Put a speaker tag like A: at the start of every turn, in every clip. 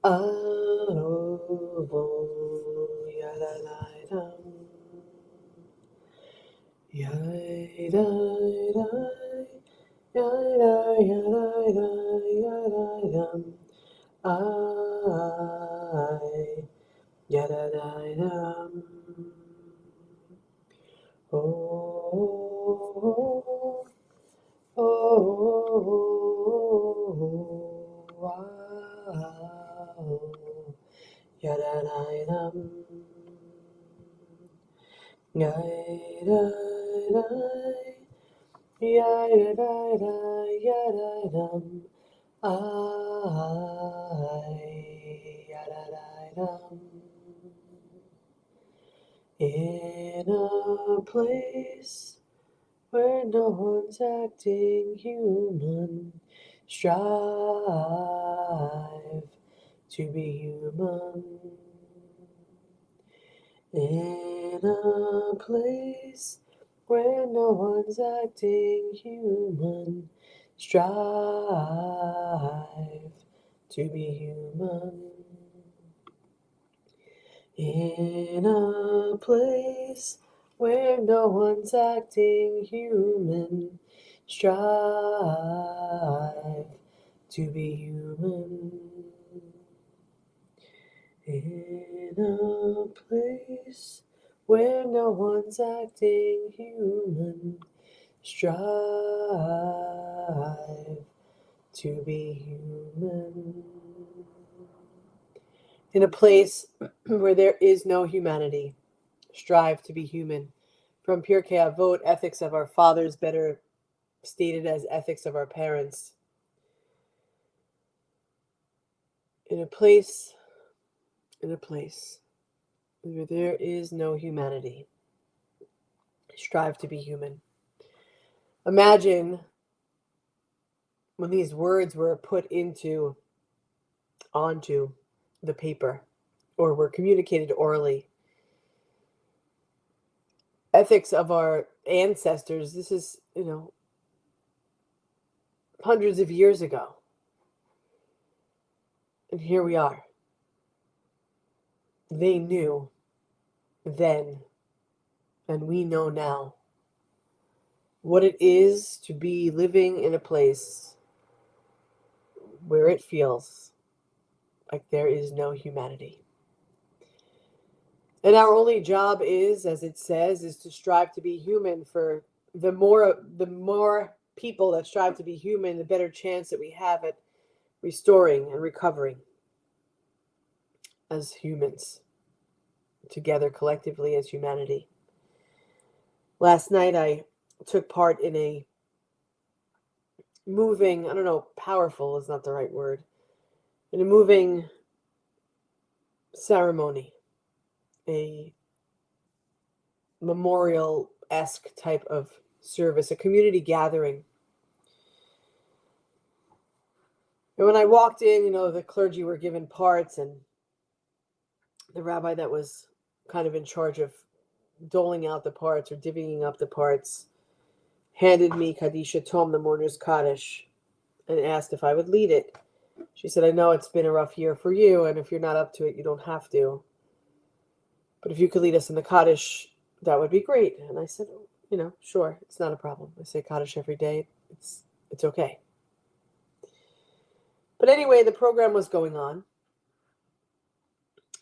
A: Oh, yada dum, yada yada yada yada yada dum. I yada dum. Oh, oh, wow. Yada dum. Yada yada yada dum. I yada dum. In a place where no one's acting human, strive to be human. In a place where no one's acting human, strive to be human. In a place where no one's acting human, strive to be human. In a place where no one's acting human, strive to be human. In a place where there is no humanity, strive to be human. From Pirkei Avot, ethics of our fathers, better stated as ethics of our parents. In a place where there is no humanity, strive to be human. Imagine when these words were put onto the paper or were communicated orally. Ethics of our ancestors, this is, hundreds of years ago. And here we are. They knew then, and we know now, what it is to be living in a place where it feels like there is no humanity. And our only job is, as it says, is to strive to be human. For the more people that strive to be human, the better chance that we have at restoring and recovering as humans, together collectively as humanity. Last night I took part in a moving, powerful is not the right word, in a moving ceremony, a memorial-esque type of service, a community gathering. And when I walked in, the clergy were given parts, and the rabbi that was kind of in charge of doling out the parts or divvying up the parts handed me Kadisha Tom, the Mourner's Kaddish, and asked if I would lead it. She said, I know it's been a rough year for you, and if you're not up to it, you don't have to. But if you could lead us in the Kaddish, that would be great. And I said, sure, it's not a problem. I say Kaddish every day. It's okay. But anyway, the program was going on.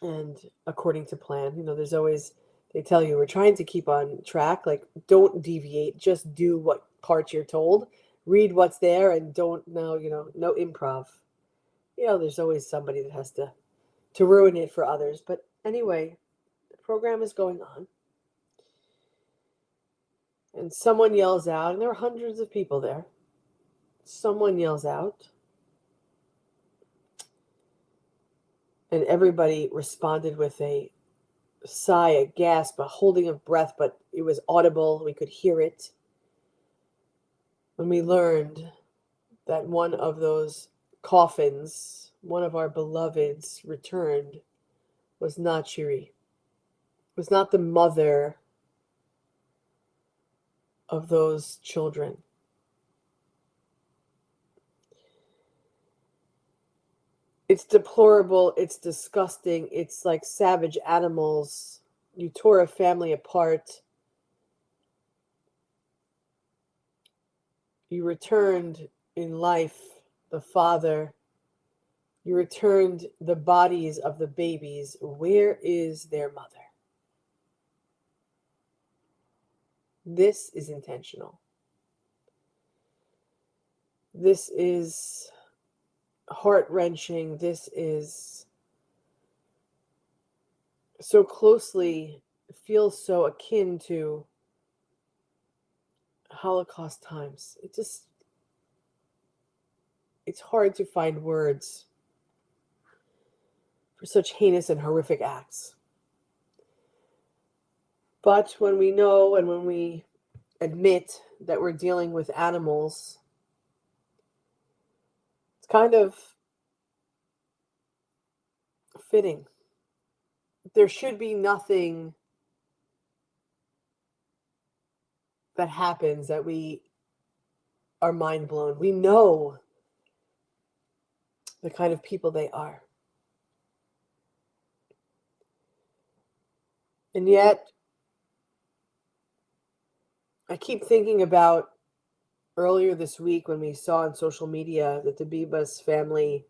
A: And according to plan, there's always, they tell you, we're trying to keep on track. Like, don't deviate. Just do what parts you're told. Read what's there and don't, no improv. There's always somebody that has to ruin it for others. But anyway, the program is going on. And someone yells out, and there were hundreds of people there. Someone yells out, and everybody responded with a sigh, a gasp, a holding of breath, but it was audible. We could hear it. When we learned that one of those coffins, one of our beloveds, returned, was not Shiri, was not the mother of those children. It's deplorable. It's disgusting. It's like savage animals. You tore a family apart. You returned in life the father. You returned the bodies of the babies. Where is their mother? This is intentional. This is heart-wrenching. This is so closely, feels so akin to Holocaust times. It's hard to find words for such heinous and horrific acts. But when we know and when we admit that we're dealing with animals, it's kind of fitting. There should be nothing that happens that we are mind blown. We know the kind of people they are. And yet, I keep thinking about earlier this week when we saw on social media that the Bibas family,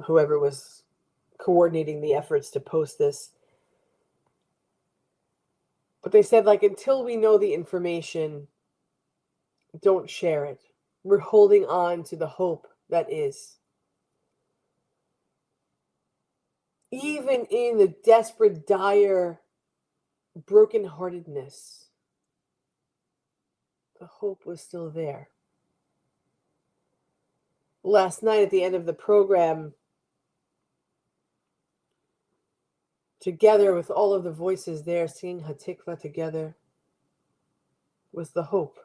A: whoever was coordinating the efforts to post this, but they said, like, until we know the information, don't share it. We're holding on to the hope that is. Even in the desperate, dire brokenheartedness, the hope was still there. Last night at the end of the program, together with all of the voices there singing Hatikva together, was the hope.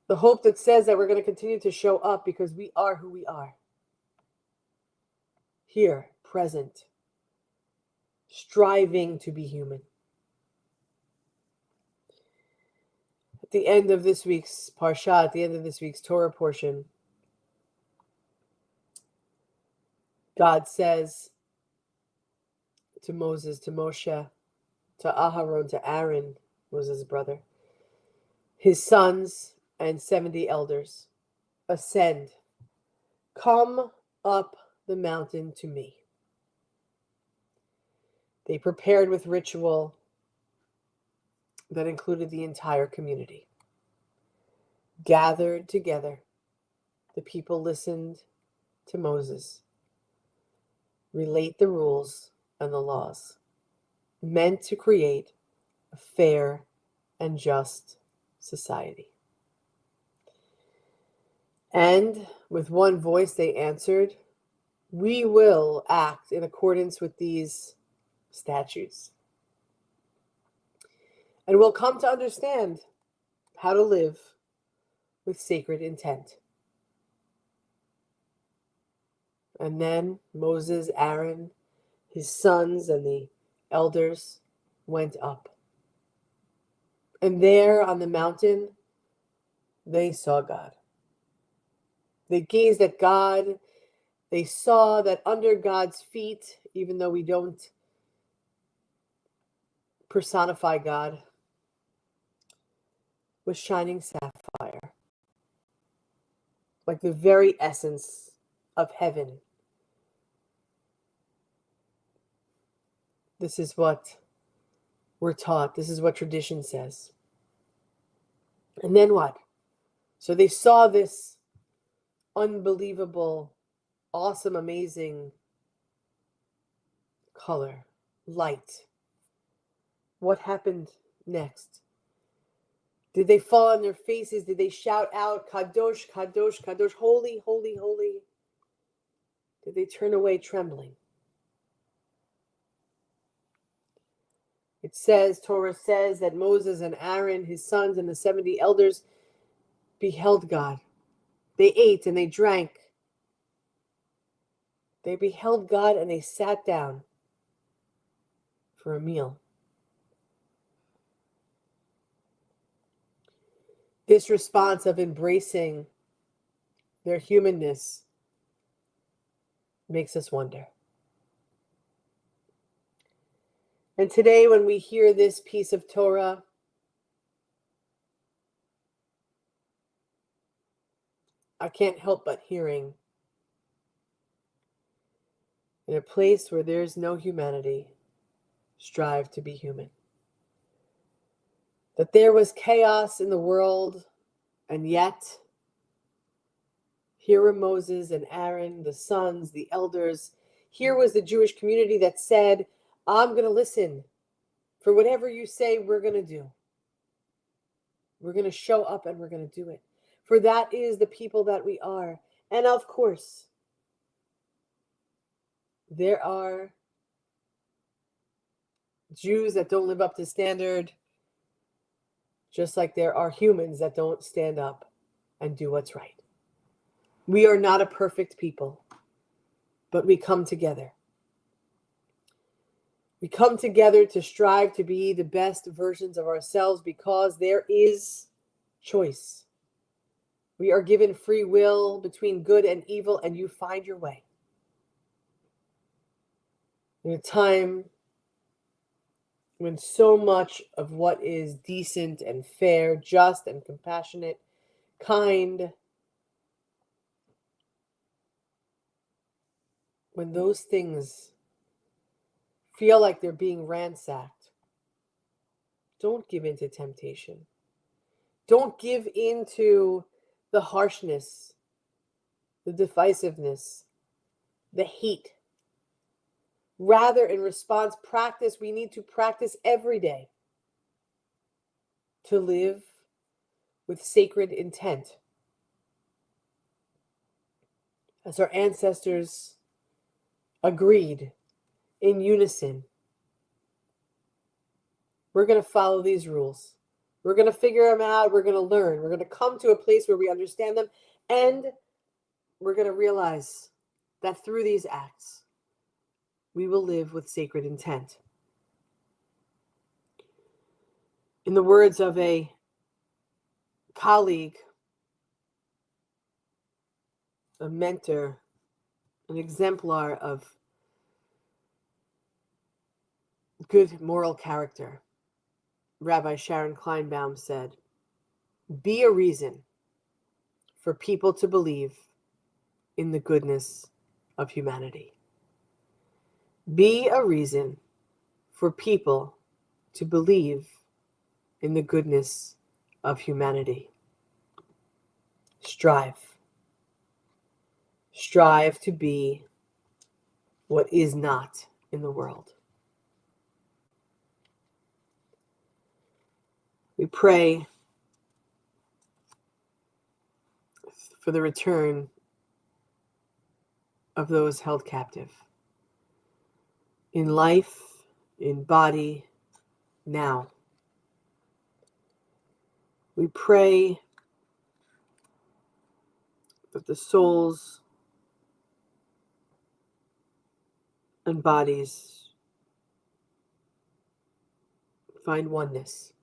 A: The hope that says that we're going to continue to show up because we are who we are. Here, present, striving to be human. At the end of this week's Parsha, at the end of this week's Torah portion, God says to Moses, to Moshe, to Aharon, to Aaron, Moses' brother, his sons and 70 elders, ascend, come up the mountain to me. They prepared with ritual that included the entire community. Gathered together, the people listened to Moses relate the rules and the laws, meant to create a fair and just society. And with one voice they answered, we will act in accordance with these statutes. And we'll come to understand how to live with sacred intent. And then Moses, Aaron, his sons, and the elders went up. And there on the mountain, they saw God. They gazed at God. They saw that under God's feet, even though we don't personify God, was shining sapphire, like the very essence of heaven. This is what we're taught. This is what tradition says. And then what? So they saw this unbelievable, awesome, amazing color, light. What happened next? Did they fall on their faces? Did they shout out, Kadosh, Kadosh, Kadosh, holy, holy, holy? Did they turn away trembling? It says, Torah says that Moses and Aaron, his sons, and the 70 elders beheld God. They ate and they drank. They beheld God and they sat down for a meal. This response of embracing their humanness makes us wonder. And today, when we hear this piece of Torah, I can't help but hearing, in a place where there's no humanity, strive to be human. That there was chaos in the world, and yet here were Moses and Aaron, the sons, the elders. Here was the Jewish community that said, I'm going to listen. For whatever you say, we're going to do. We're going to show up and we're going to do it. For that is the people that we are. And of course, there are Jews that don't live up to standard, just like there are humans that don't stand up and do what's right. We are not a perfect people, but we come together. We come together to strive to be the best versions of ourselves because there is choice. We are given free will between good and evil, and you find your way. In a time when so much of what is decent and fair, just and compassionate, kind, when those things feel like they're being ransacked, don't give in to temptation. Don't give in to the harshness, the divisiveness, the hate. Rather, in response, practice. We need to practice every day to live with sacred intent. As our ancestors agreed in unison, we're going to follow these rules. We're going to figure them out. We're going to learn. We're going to come to a place where we understand them. And we're going to realize that through these acts, we will live with sacred intent. In the words of a colleague, a mentor, an exemplar of good moral character, Rabbi Sharon Kleinbaum said, "Be a reason for people to believe in the goodness of humanity." Be a reason for people to believe in the goodness of humanity. Strive. Strive to be what is not in the world. We pray for the return of those held captive in life, in body, now. We pray that the souls and bodies find oneness.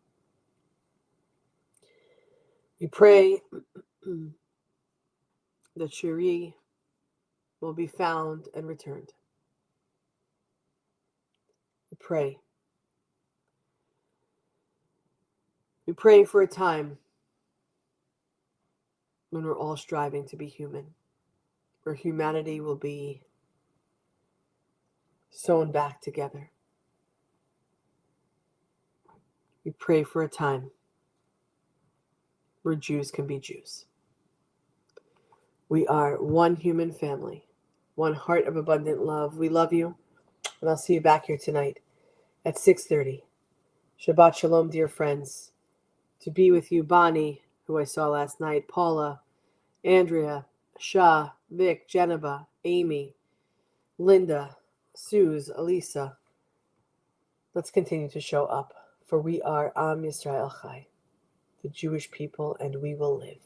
A: We pray that Cherie will be found and returned. We pray. We pray for a time when we're all striving to be human, where humanity will be sewn back together. We pray for a time where Jews can be Jews. We are one human family, one heart of abundant love. We love you, and I'll see you back here tonight at 6:30. Shabbat Shalom, dear friends. To be with you, Bonnie, who I saw last night, Paula, Andrea, Shah, Vic, Geneva, Amy, Linda, Suze, Elisa. Let's continue to show up, for we are Am Yisrael Chai, the Jewish people, and we will live.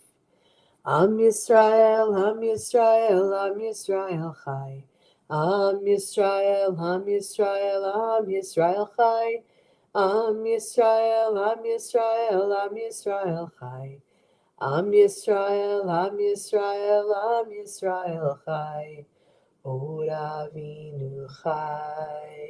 A: Am Yisrael, Am Yisrael, Am Yisrael Chai. Am Yisrael, Am Yisrael, Am Yisrael Chai. Am Yisrael, Am Yisrael, Am Yisrael Chai. Am Yisrael, Am Yisrael, Am Yisrael Chai. Ora vinu chai.